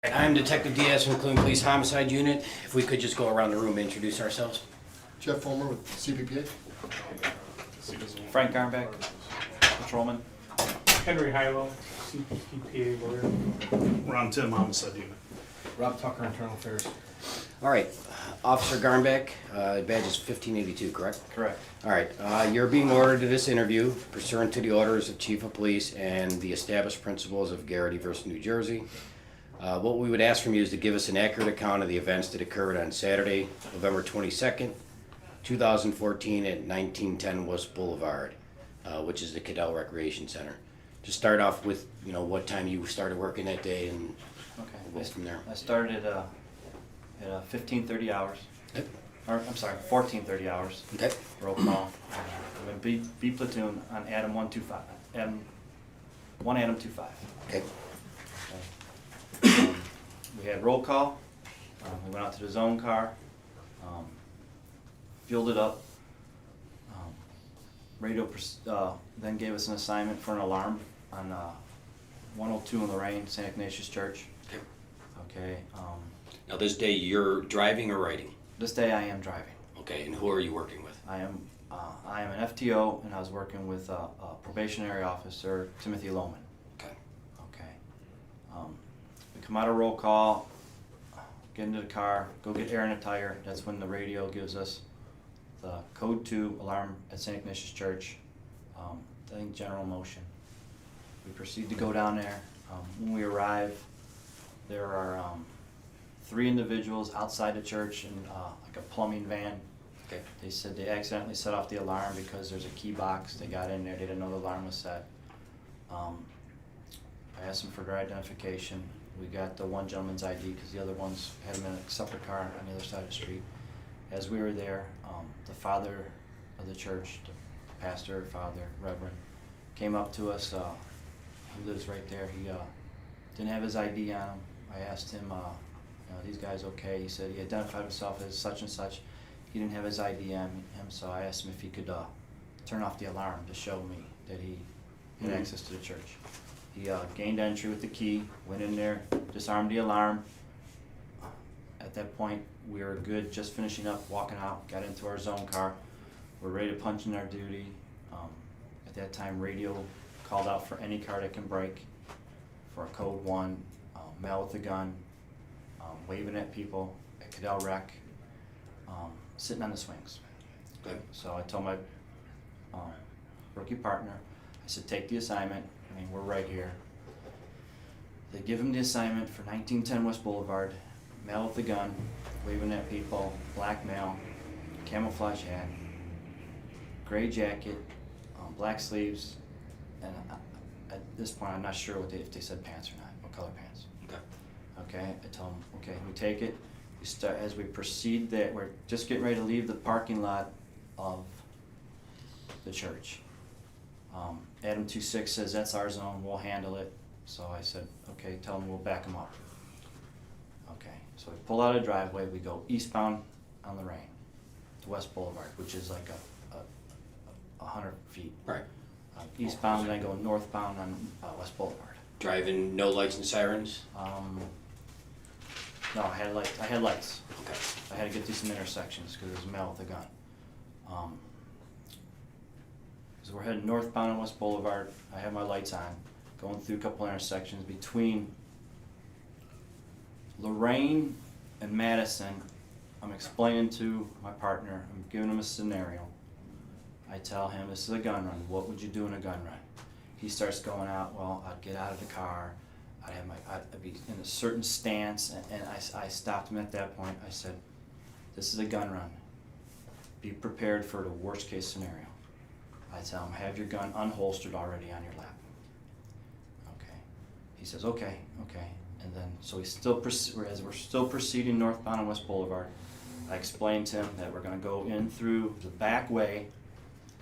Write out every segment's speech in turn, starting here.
I'm Detective Diaz from Cleveland Police Homicide Unit. If we could just go around the room and introduce ourselves. Jeff Fulmer with CPPA. Frank Garmback, patrolman. Henry Hilo, CPPA lawyer. Ron Tim, Homicide Unit. Rob Tucker, Internal Affairs. All right, Officer Garmback, badge is 1582, correct? Correct. All right, you're being ordered to this interview pursuant to the orders of Chief of Police and the established principles of Garrity versus New Jersey. What we would ask from you is to give us an accurate account of the events that occurred on Saturday, November 22nd, 2014 at 1910 West Boulevard, which is the Cadell Recreation Center. Just start off with, what time you started working that day, and we'll go from there. I started at 15:30 hours. Yep. Or, I'm sorry, 14:30 hours. Okay. Roll call. I'm in B platoon on Adam 125. Adam 25. Okay. We had roll call. We went out to the zone car. Fueled it up. Radio then gave us an assignment for an alarm on 102 in Lorraine, St. Ignatius Church. Okay. Okay. Now this day you're driving or writing? This day I am driving. Okay, and who are you working with? I am an FTO, and I was working with probationary officer Timothy Lohman. Okay. Okay. We come out of roll call, get into the car, go get air in a tire. That's when the radio gives us the code 2 alarm at St. Ignatius Church. I think general motion. We proceed to go down there. When we arrive, there are 3 individuals outside the church in like a plumbing van. Okay. They said they accidentally set off the alarm because there's a key box. They got in there, they didn't know the alarm was set. I asked them for their identification. We got the one gentleman's ID because the other ones had him in a separate car on the other side of the street. As we were there, the father of the church, the pastor, father, reverend, came up to us. He lives right there. He didn't have his ID on him. I asked him, these guys okay? He said he identified himself as such and such. He didn't have his ID on him, so I asked him if he could turn off the alarm to show me that he had access to the church. He gained entry with the key, went in there, disarmed the alarm. At that point, we were good, just finishing up, walking out, got into our zone car. We're ready to punch in our duty. At that time, radio called out for any car that can break, for a code 1, male with a gun, waving at people at Cadell Rec, sitting on the swings. Okay. So I told my rookie partner, I said, take the assignment. I mean, we're right here. They give him the assignment for 1910 West Boulevard, male with a gun, waving at people, black male, camouflage hat, gray jacket, black sleeves, and at this point I'm not sure if they said pants or not, what color pants. Okay. Okay, I tell them, okay, we take it. We start, as we proceed there, we're just getting ready to leave the parking lot of the church. Adam 26 says, that's our zone, we'll handle it. So I said, okay, tell them we'll back them up. Okay, so we pull out a driveway, we go eastbound on Lorraine to West Boulevard, which is like 100 feet. Right. Eastbound, and I go northbound on West Boulevard. Driving, no lights and sirens? No, I had lights. Okay. I had to get through some intersections because there's a male with a gun. So we're heading northbound on West Boulevard. I have my lights on, going through a couple intersections between Lorraine and Madison. I'm explaining to my partner, I'm giving him a scenario. I tell him, this is a gun run. What would you do in a gun run? He starts going out, well, I'd get out of the car. I'd be in a certain stance, and I stopped him at that point. I said, this is a gun run. Be prepared for the worst case scenario. I tell him, have your gun unholstered already on your lap. Okay. He says, okay. And then, so we still as we're still proceeding northbound on West Boulevard, I explained to him that we're going to go in through the back way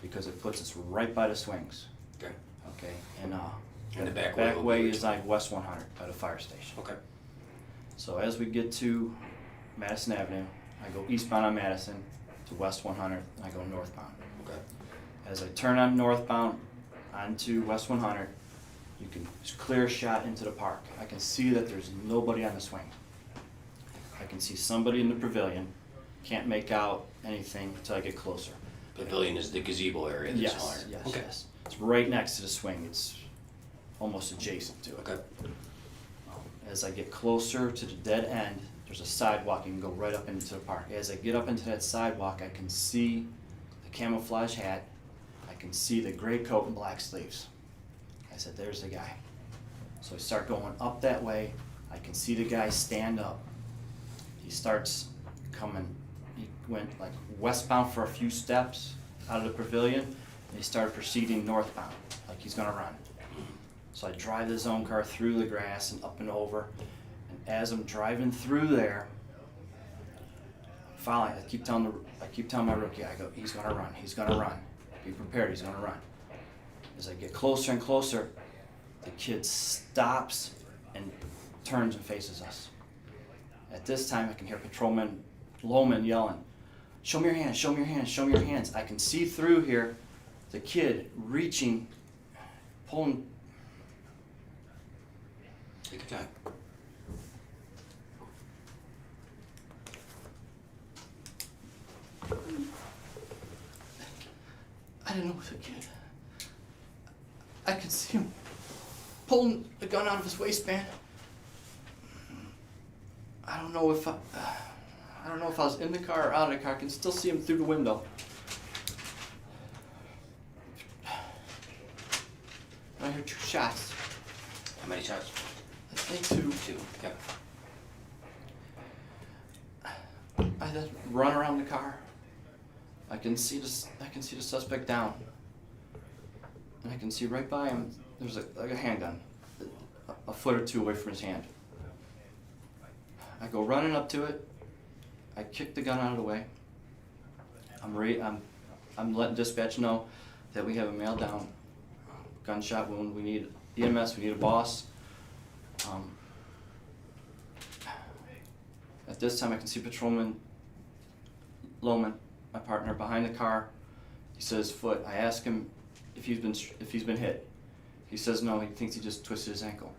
because it puts us right by the swings. Okay. Okay. And the back way is like West 100 by the fire station. Okay. So as we get to Madison Avenue, I go eastbound on Madison to West 100, and I go northbound. Okay. As I turn on northbound onto West 100, You can, it's a clear shot into the park. I can see that there's nobody on the swing. I can see somebody in the pavilion. Can't make out anything until I get closer. Pavilion is the gazebo area that's Yes, smaller. yes, Okay. yes. It's right next to the swing. It's almost adjacent to it. Okay. As I get closer to the dead end, there's a sidewalk. You can go right up into the park. As I get up into that sidewalk, I can see the camouflage hat. I can see the gray coat and black sleeves. I said, there's the guy. So I start going up that way. I can see the guy stand up. He starts coming. He went like westbound for a few steps out of the pavilion, and he started proceeding northbound, like he's gonna run. So I drive the zone car through the grass and up and over, and as I'm driving through there, following, I keep telling my rookie, I go, he's gonna run, he's gonna run. Be prepared, he's gonna run. As I get closer and closer, the kid stops and turns and faces us. At this time, I can hear Patrolman Lohman yelling, show me your hands, show me your hands, show me your hands. I can see through here the kid reaching, pulling. Take your time. I didn't know it was a kid. I could see him pulling the gun out of his waistband. I don't know if I was in the car or out of the car. I can still see him through the window. And I hear 2 shots. How many shots? I think 2. 2. Yep. I then run around the car. I can see the suspect down, and I can see right by him. There's like a handgun, a foot or 2 away from his hand. I go running up to it. I kick the gun out of the way. I'm letting dispatch know that we have a male down, gunshot wound. We need EMS. We need a boss. At this time, I can see Patrolman Lohman, my partner, behind the car. He says foot. I ask him if he's been hit. He says no. He thinks he just twisted his ankle.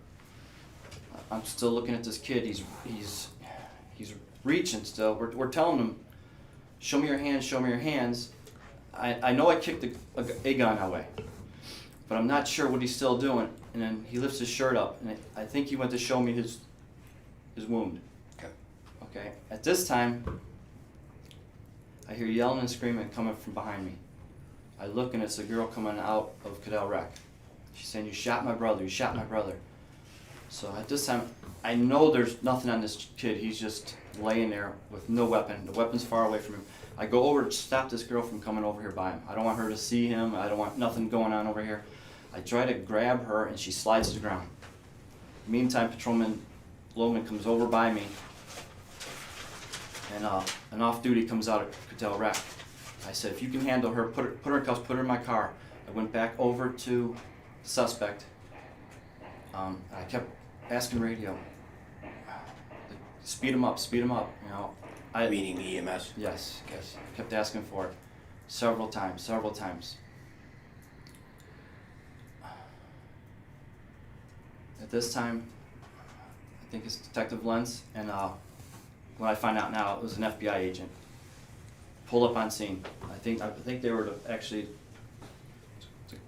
I'm still looking at this kid. He's reaching still. We're telling him, show me your hands. Show me your hands. I know I kicked a gun away, but I'm not sure what he's still doing. And then he lifts his shirt up, and I think he went to show me his wound. Okay. At this time, I hear yelling and screaming coming from behind me. I look, and it's a girl coming out of Cadell Rec. She's saying, you shot my brother, you shot my brother. So at this time, I know there's nothing on this kid. He's just laying there with no weapon. The weapon's far away from him. I go over to stop this girl from coming over here by him. I don't want her to see him. I don't want nothing going on over here. I try to grab her, and she slides to the ground. Meantime, Patrolman Lohman comes over by me, and an off-duty comes out of Cadell Rec. I said, if you can handle her, put her in cuffs, put her in my car. I went back over to the suspect. I kept asking radio, speed him up, you know. Meaning the EMS? Yes. I kept asking for it several times. At this time, I think it's Detective Lentz, and when I find out now, it was an FBI agent. Pulled up on scene. I think they were actually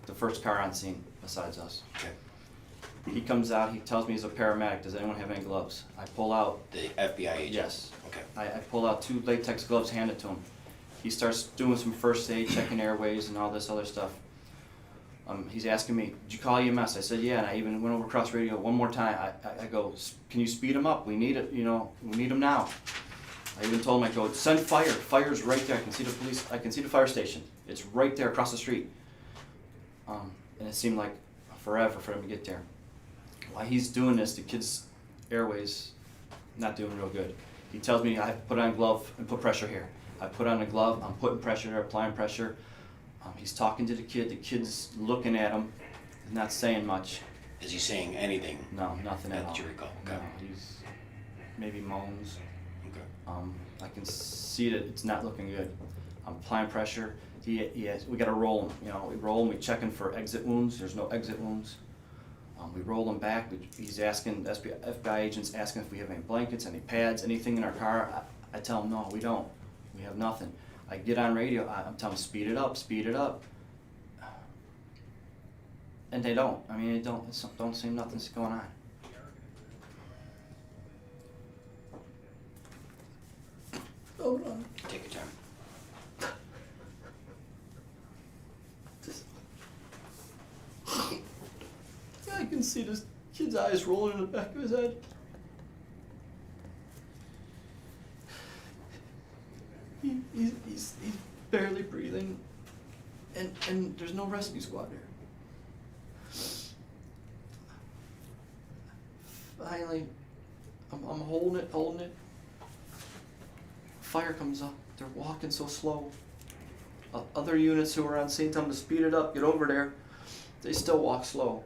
the first car on scene besides us. Okay. He comes out, he tells me he's a paramedic. Does anyone have any gloves? I pull out. The FBI agent? Yes. Okay. I pull out 2 latex gloves, hand it to him. He starts doing some first aid, checking airways and all this other stuff. He's asking me, did you call EMS? I said, yeah, and I even went over cross radio one more time. I go, can you speed him up? We need it, we need him now. I even told him, I go, send fire. Fire's right there. I can see the police, I can see the fire station. It's right there across the street. And it seemed like forever for him to get there. While he's doing this, the kid's airways not doing real good. He tells me I have to put on a glove and put pressure here. I put on a glove, I'm putting pressure there, applying pressure. He's talking to the kid's looking at him, he's not saying much. Is he saying anything? No, nothing at all. That you recall? Okay. No, he's maybe moans. Okay. I can see that it's not looking good. I'm applying pressure. We got to roll him. We roll him. We checking for exit wounds. There's no exit wounds. We roll him back. He's asking, FBI agent's asking if we have any blankets, any pads, anything in our car. I tell him, no, we don't. We have nothing. I get on radio, I'm telling them, speed it up, speed it up. And they don't. I mean, it don't seem nothing's going on. Hold on. Take your time. I can see this kid's eyes rolling in the back of his head. He's barely breathing, and there's no rescue squad there. Finally, I'm holding it. Fire comes up. They're walking so slow. Other units who are on scene tell them to speed it up, get over there. They still walk slow.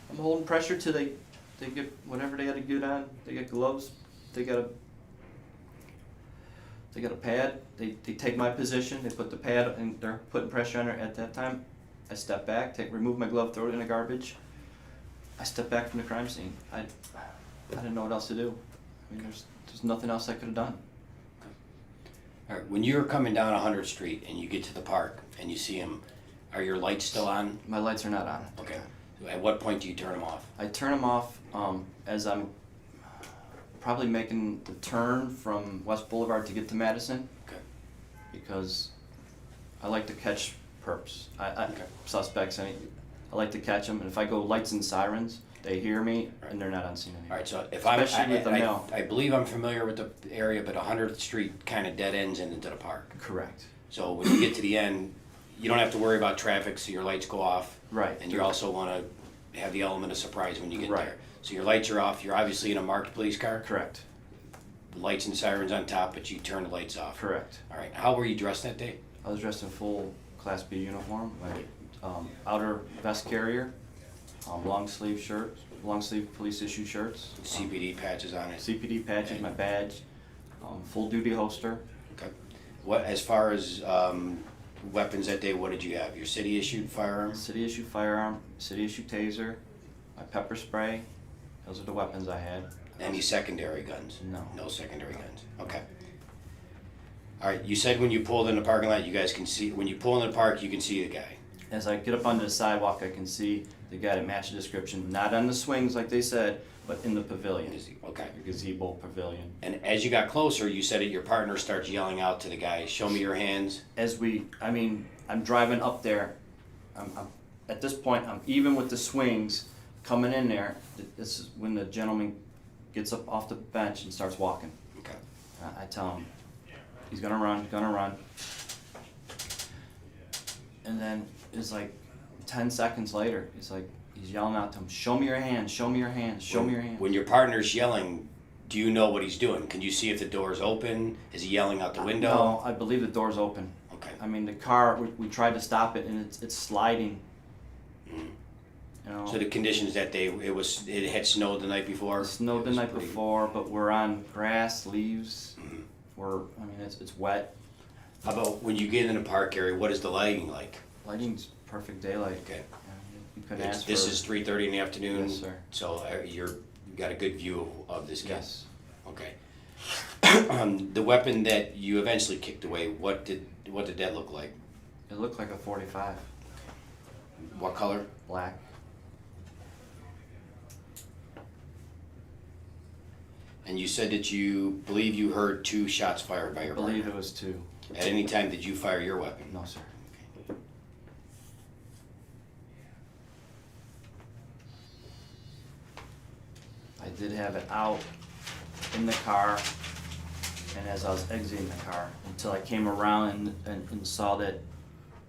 I'm holding pressure till they get whatever they got to get on. They get gloves. They got a pad. They take my position. They put the pad and they're putting pressure on her. At that time, I step back, remove my glove, throw it in the garbage. I step back from the crime scene. I didn't know what else to do. I mean, there's nothing else I could have done. All right, when you're coming down 100th Street and you get to the park and you see him, are your lights still on? My lights are not on. Okay. At what point do you turn them off? I turn them off as I'm probably making the turn from West Boulevard to get to Madison. Okay. Because I like to catch perps. Okay. Suspects. I like to catch them, and if I go lights and sirens, they hear me, Right. and they're not on scene anymore. All right, so if Especially with the male. I believe I'm familiar with the area, but 100th Street kind of dead ends into the park. Correct. So when you get to the end, you don't have to worry about traffic, so your lights go off. Right. And you also want to have the element of surprise when you get Right. there. So your lights are off. You're obviously in a marked police car. Correct. The lights and sirens on top, but you turn the lights off. Correct. All right. How were you dressed that day? I was dressed in full Class B uniform, my outer vest carrier, long sleeve shirt, long sleeve police issue shirts, CPD patches on it. CPD patches, my badge, full duty holster. Okay. What as far as weapons that day? What did you have? Your city issued firearm. City issued firearm, city issued taser, my pepper spray. Those are the weapons I had. Any secondary guns? No. No secondary guns. Okay. All right. You said when you pulled in the parking lot, you guys can see. When you pull in the park, you can see the guy. As I get up onto the sidewalk, I can see the guy that matched the description, not on the swings like they said, but in the pavilion. Okay. The gazebo pavilion. And as you got closer, you said that your partner starts yelling out to the guy, "Show me your hands." I'm driving up there. I'm at this point, I'm even with the swings coming in there. This is when the gentleman gets up off the bench and starts walking. Okay. I tell him, he's gonna run. And then it's like 10 seconds later, he's yelling out to him, "Show me your hands, show me your hands, show me your hands." When your partner's yelling, do you know what he's doing? Can you see if the door's open? Is he yelling out the window? No, I believe the door's open. Okay. I mean, the car, we tried to stop it and it's sliding. Mhm. You know, So the conditions that day, it had snowed the night before? it snowed the night before, but we're on grass, leaves. Mhm. It's wet. How about when you get in the park area, what is the lighting like? Lighting's perfect daylight. Okay. You couldn't ask for. This is 3:30 in the afternoon? Yes, sir. So you got a good view of this guy? Yes. Okay. The weapon that you eventually kicked away, what did that look like? It looked like a 45. What color? Black. And you said that you believe you heard 2 shots fired by I your believe partner. it was 2. At any time did you fire your weapon? No, sir. I did have it out in the car, and as I was exiting the car, until I came around and saw that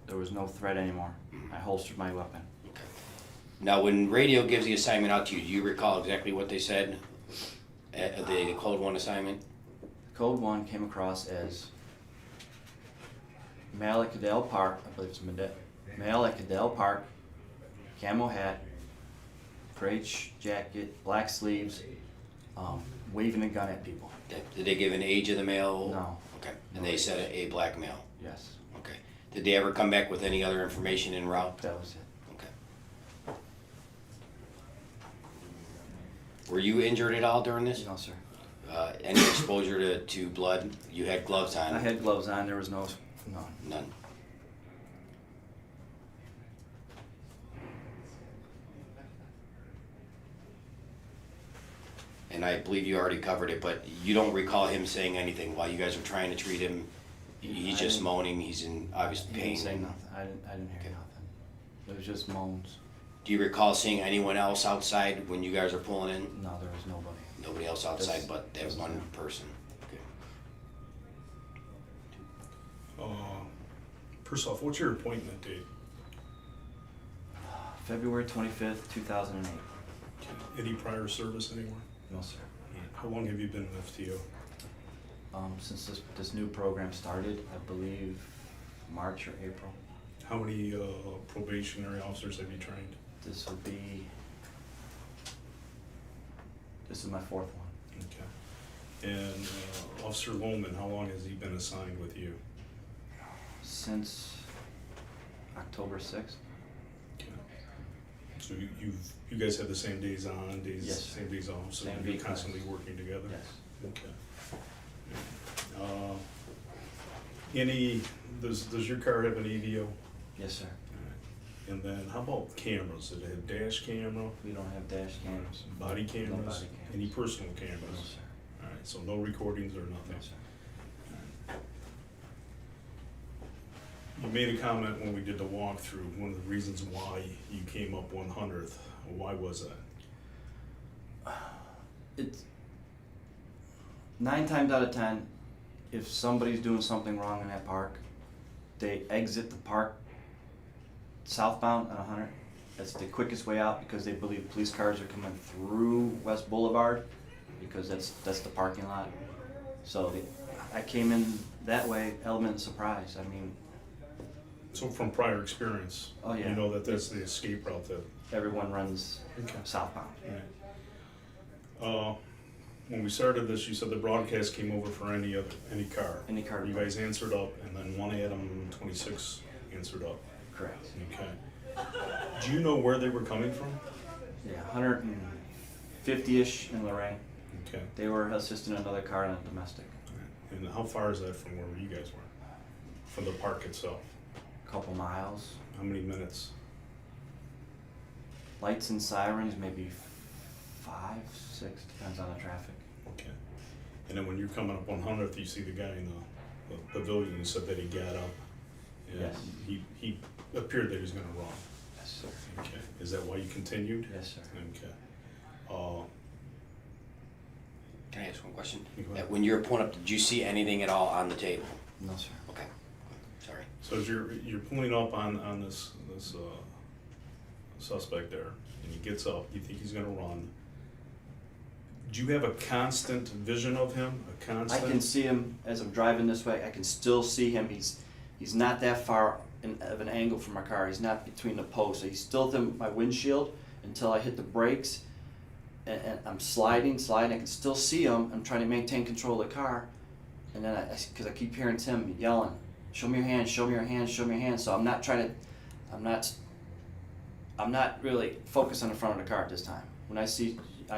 there was no threat anymore. I holstered my weapon. Okay. Now, when radio gives the assignment out to you, do you recall exactly what they said at the Code 1 assignment? Code 1 came across as male at Cadell Park, I believe it's male at Cadell Park, camo hat, gray jacket, black sleeves, waving a gun at people. Did they give an age of the male? No. Okay. And they said a black male? Yes. Okay. Did they ever come back with any other information en route? That was it. Okay. Were you injured at all during this? No, sir. Any exposure to blood? You had gloves on? I had gloves on. There was none. None. And I believe you already covered it, but you don't recall him saying anything while you guys were trying to treat him? He's I just didn't- moaning, he's in obvious He pain. didn't say nothing. I didn't hear Okay. nothing. It was just moans. Do you recall seeing anyone else outside when you guys are pulling in? No, there was nobody. Nobody else outside Just- but that just one him. person? Okay. First off, what's your appointment date? February 25th, 2008. Any prior service anywhere? No, sir. How long have you been in FTO? Since this new program started, I believe March or April. How many probationary officers have you trained? This is my fourth one. Okay. And Officer Lohman, how long has he been assigned with you? Since October 6th. Okay. So you guys have the same days on, Yes. same days off, so Same you're week constantly class. working together? Yes. Okay. Does your car have an EVO? Yes, sir. And then how about cameras? Did it have dash camera, We don't have dash cams. body No cameras? body cams. Any personal No, cameras? sir. All right, so no recordings or No, nothing? sir. You made a comment when we did the walkthrough, one of the reasons why you came up 100th. Why was that? It's 9 times out of 10, if somebody's doing something wrong in that park, they exit the park southbound on 100. That's the quickest way out because they believe police cars are coming through West Boulevard because that's the parking lot. So I came in that way, element of surprise. I mean, So from prior experience, Oh, yeah. you know that that's the escape route that. everyone runs Okay. southbound. Right. When we started this, you said the broadcast came over for any car. Any car. You guys answered up, and then one Adam 26 answered up. Correct. Okay. Do you know where they were coming from? Yeah, 150-ish in Lorraine. Okay. They were assisting another car in a domestic. And how far is that from where you guys were? From the park itself? Couple miles. How many minutes? Lights and sirens, maybe 5, 6, depends on the traffic. Okay. And then when you're coming up 100th, you see the guy in the pavilion who said that he got up. And Yes. he appeared that he was gonna run. Yes, sir. Okay. Is that why you continued? Yes, sir. Okay. Can I ask one question? Go ahead. When you were pulling up, did you see anything at all on the table? No, sir. Okay. Sorry. So as you're pulling up on this suspect there, and he gets up, you think he's gonna run. Do you have a constant vision of him? A I constant? can see him as I'm driving this way. I can still see him. He's not that far of an angle from my car. He's not between the posts. He's still to my windshield until I hit the brakes, and I'm sliding. I can still see him. I'm trying to maintain control of the car, and then because I keep hearing Tim yelling, "Show me your hands! Show me your hands! Show me your hands!" So I'm not really focused on the front of the car at this time. When I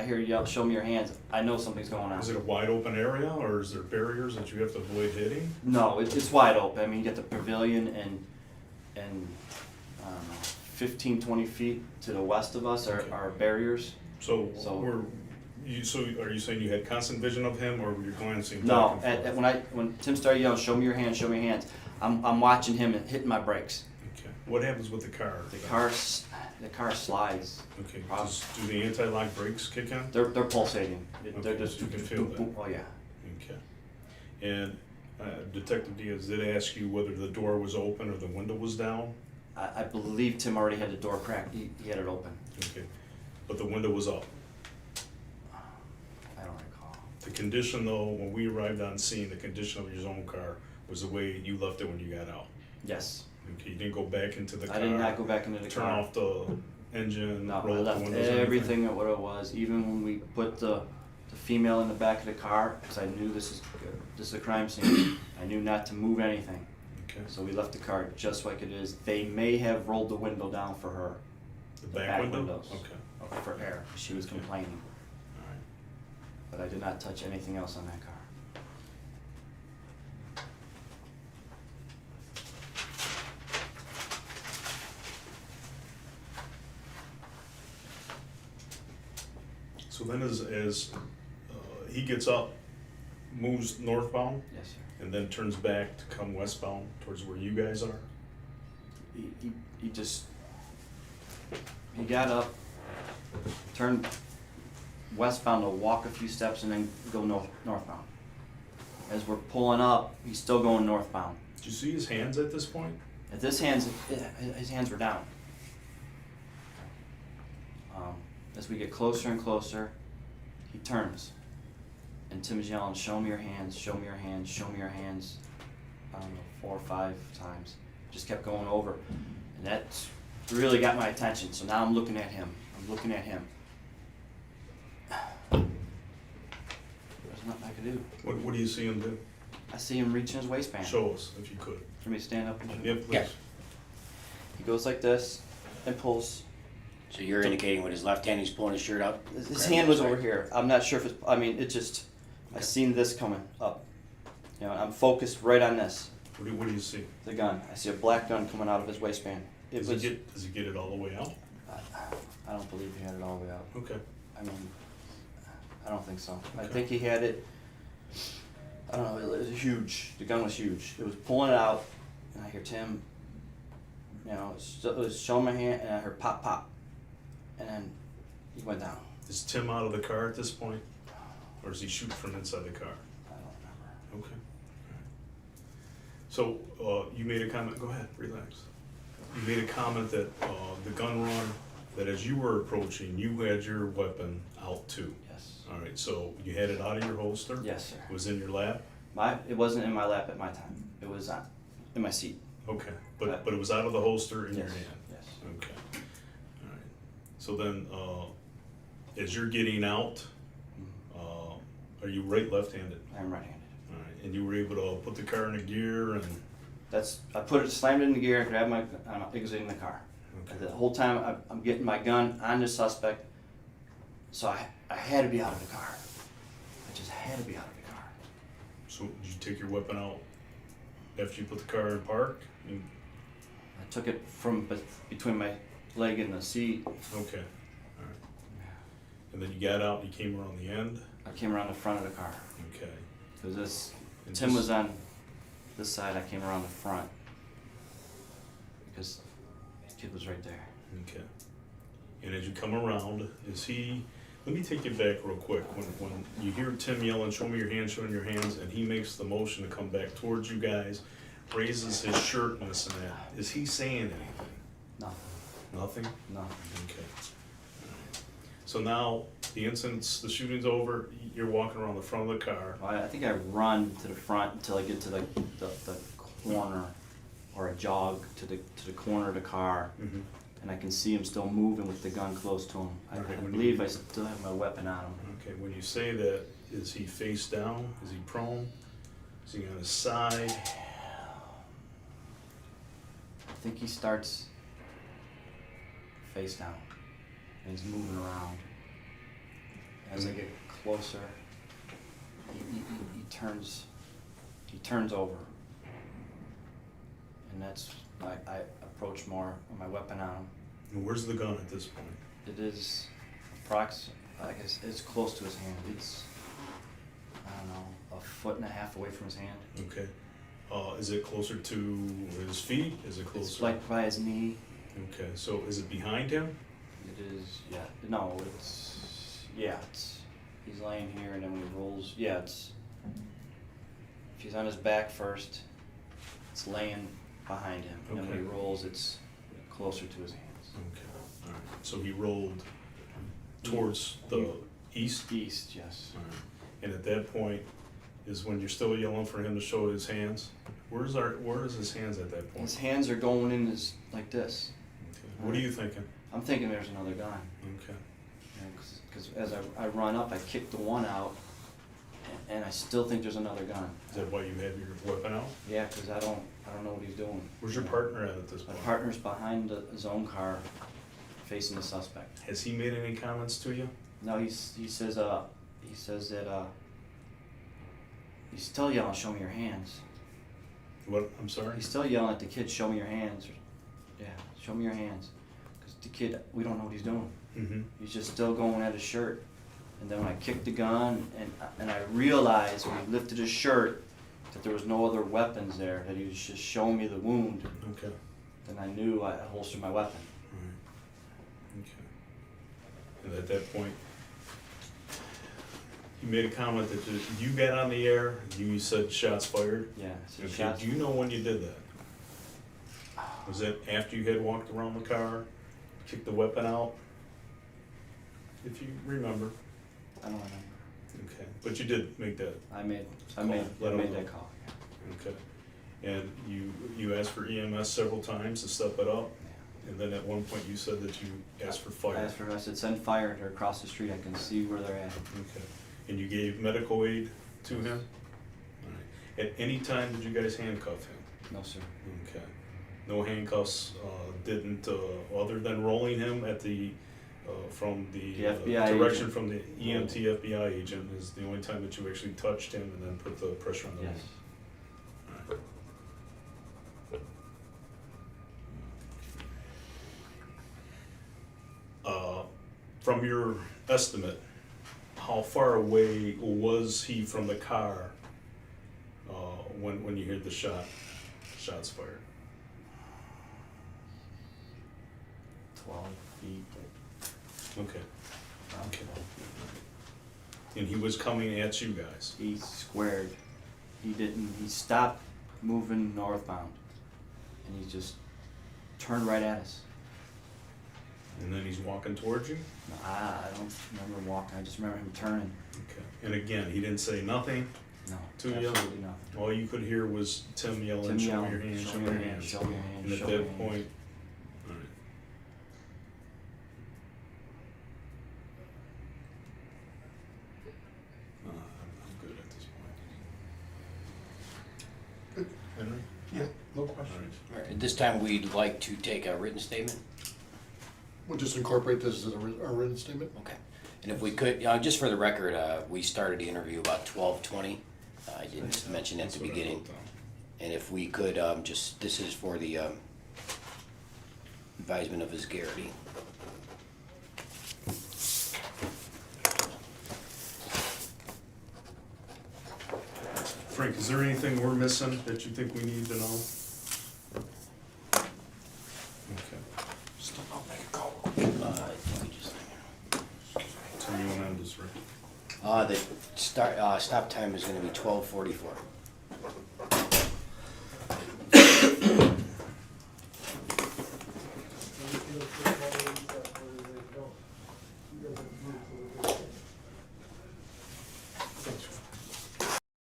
hear you yell, "Show me your hands," I know something's going on. Is it a wide open area, or is there barriers that you have to avoid hitting? No, it's wide open. I mean, you get the pavilion and I don't know, 15, 20 feet to the west of us Okay. are barriers. So So- are you saying you had constant vision of him, or were you glancing? No, back and forth? when Tim started yelling, "Show me your hands! Show me your hands!" I'm watching him and hitting my brakes. Okay. What happens with the car? The car slides. Okay. Problem. Do the anti-lock brakes kick in? They're pulsating. They're Okay, just so you can feel that. Oh yeah. Okay. And Detective Diaz did ask you whether the door was open or the window was down? I believe Tim already had the door cracked. He had it open. Okay. But the window was up. I don't recall. The condition though, when we arrived on scene, the condition of your own car was the way you left it when you got out. Yes. Okay, you didn't go back into the car? I did not go back into the Turn car. off the engine, No, I roll up left the windows, or anything? everything at what it was. Even when we put the female in the back of the car, because I knew this is a crime scene. I knew not to move anything. Okay. So we left the car just like it is. They may have rolled the window down for her, The back window? windows. Okay, for air. She was complaining, all right. but I did not touch anything else on that car. So then as he gets up, moves northbound, Yes, sir. and then turns back to come westbound towards where you guys are? He got up, turned westbound to walk a few steps and then go northbound. As we're pulling up, he's still going northbound. Did you see his hands at this point? At his hands were down. As we get closer and closer, he turns. And Tim is yelling, "Show me your hands, show me your hands, show me your hands." I don't know, 4 or 5 times. Just kept going over. And that really got my attention. So now I'm looking at him. There's nothing I can do. What do you see him do? I see him reaching his waistband. Show us, if you could. For me to stand up and show. Yep, please. Yeah. He goes like this and pulls. So you're indicating with his left hand, he's pulling his shirt up? His hand was over here. I'm not sure if it's, I mean, it just, I seen this coming up. You know, I'm focused right on this, What do you see? the gun. I see a black gun coming out of his waistband. Does he get it all the way out? I don't believe he had it all the way out. Okay. I mean, I don't think so. I Okay. think he had it, I don't know, it was huge. The gun was huge. It was pulling it out, and I hear Tim, you know, it was showing my hand, and I heard pop, pop. And then he went down. Is Tim out of the car at this point? Or is he shooting from inside the car? I don't remember. Okay. All right. So, you made a comment, go ahead, relax. You made a comment that, the gun run, that as you were approaching, you had your weapon out too. Yes. All right, so you had it out of your holster? Yes, sir. It was in your lap? It wasn't in my lap at my time. It was in my seat. Okay, but it was out of the holster in your Yes. hand? Yes. Okay, all right. So then, as you're getting out, are you right, left-handed? I'm right-handed. All right, and you were able to put the car in a gear and, I slammed it in the gear, grabbed my, I'm exiting the car. okay, The whole time I'm getting my gun on the suspect, so I had to be out of the car. I just had to be out of the car. so did you take your weapon out after you put the car in park? And- I took it from between my leg and the seat. Okay, all right. And then you got out, and you came around the end? I came around the front of the car. Okay. Because And Tim just- was on this side, I came around the front. Because the kid was right there. Okay. And as you come around, let me take you back real quick. When you hear Tim yelling, "Show me your hands, show me your hands," and he makes the motion to come back towards you guys, raises his shirt and this and that, is he saying anything? Nothing. Nothing? Nothing. Okay. So now, the shooting's over, you're walking around the front of the car. Well, I think I run to the front until I get to the corner, or I jog to the corner of the car, Mhm. and I can see him still moving with the gun close to him. I Okay, when believe you- I still have my weapon on him. Okay, when you say that, is he face down? Is he prone? Is he on his side? I think he starts face down, and he's moving around. As I get closer, he turns over, and that's I approach more with my weapon on him. And where's the gun at this point? It is I guess it's close to his hand. It's, I don't know, 1.5 feet away from his hand. Okay. Is it closer to his feet? Is it closer? It's like by his knee. Okay, so is it behind him? It is, yeah. No, he's laying here, and then when he rolls, if he's on his back first, it's laying behind him. And then when he Okay. rolls, it's closer to his hands. Okay, all right. So he rolled towards the east? East, yes. All right. And at that point is when you're still yelling for him to show his hands? Where is his hands at that point? His hands are going in like this. Okay. What are you thinking? I'm thinking there's another gun. Okay. Because as I run up, I kick the one out, And I still think there's another gun. Is that why you have your weapon out? Yeah, because I don't know what he's doing. Where's your partner at this My point? partner's behind his own car, facing the suspect. Has he made any comments to you? No, he says that he's still yelling, "Show me your hands." What, I'm sorry? He's still yelling at the kid, "Show me your hands." Yeah, show me your hands. Because the kid, we don't know what he's doing. Mm-hmm. He's just still going at his shirt. And then when I kicked the gun and I realized when he lifted his shirt that there was no other weapons there, that he was just showing me the wound, Okay. then I knew I holstered my weapon. Right. Okay. And at that point, you made a comment that you got on the air, you said shots fired. Yeah, so Okay, shots. do you know when you did that? Was that after you had walked around the car, kicked the weapon out? If you remember. I don't remember. Okay, but you did make that. I made Let him know. that call. Yeah. Okay. And you asked for EMS several times to step it up, and then at one point you said that you asked for fire. I said, send fire. They're across the street. I can see where they're at. Okay. And you gave medical aid to him? All right. At any time did you guys handcuff him? No, sir. Okay. No handcuffs, didn't, other than rolling him at the, from the The FBI direction agent. from the EMT FBI agent is the only time that you actually touched him and then put the pressure on the Yes. wound? All right. From your estimate, how far away was he from the car when you heard the shots fired? 12 feet. Okay. around Okay. 12 feet. And he was coming at you guys? He squared. He stopped moving northbound. And he just turned right at us. And then he's walking towards you? I don't remember walking. I just remember him turning. Okay. And again, he didn't say nothing? No, To you? absolutely nothing. All you could hear was Tim yelling, Tim show me yelling, your hands, show me your hands, show me your hands, And at show me your that hands. point, all right. I'm good at this point. Good. Henry? Yeah, no All questions. right. All right, at this time, we'd like to take a written statement. We'll just incorporate this as a written statement. Okay. And if we could, just for the record, we started the interview about 12:20. I didn't mention at That's the what I beginning. wrote down. And if we could, this is for the advisement of his Garrity. Frank, is there anything we're missing that you think we need to know? Okay. Stop, I'll make a call. Let me just- Tell me when I'm just ready. The stop time is gonna be 12:44.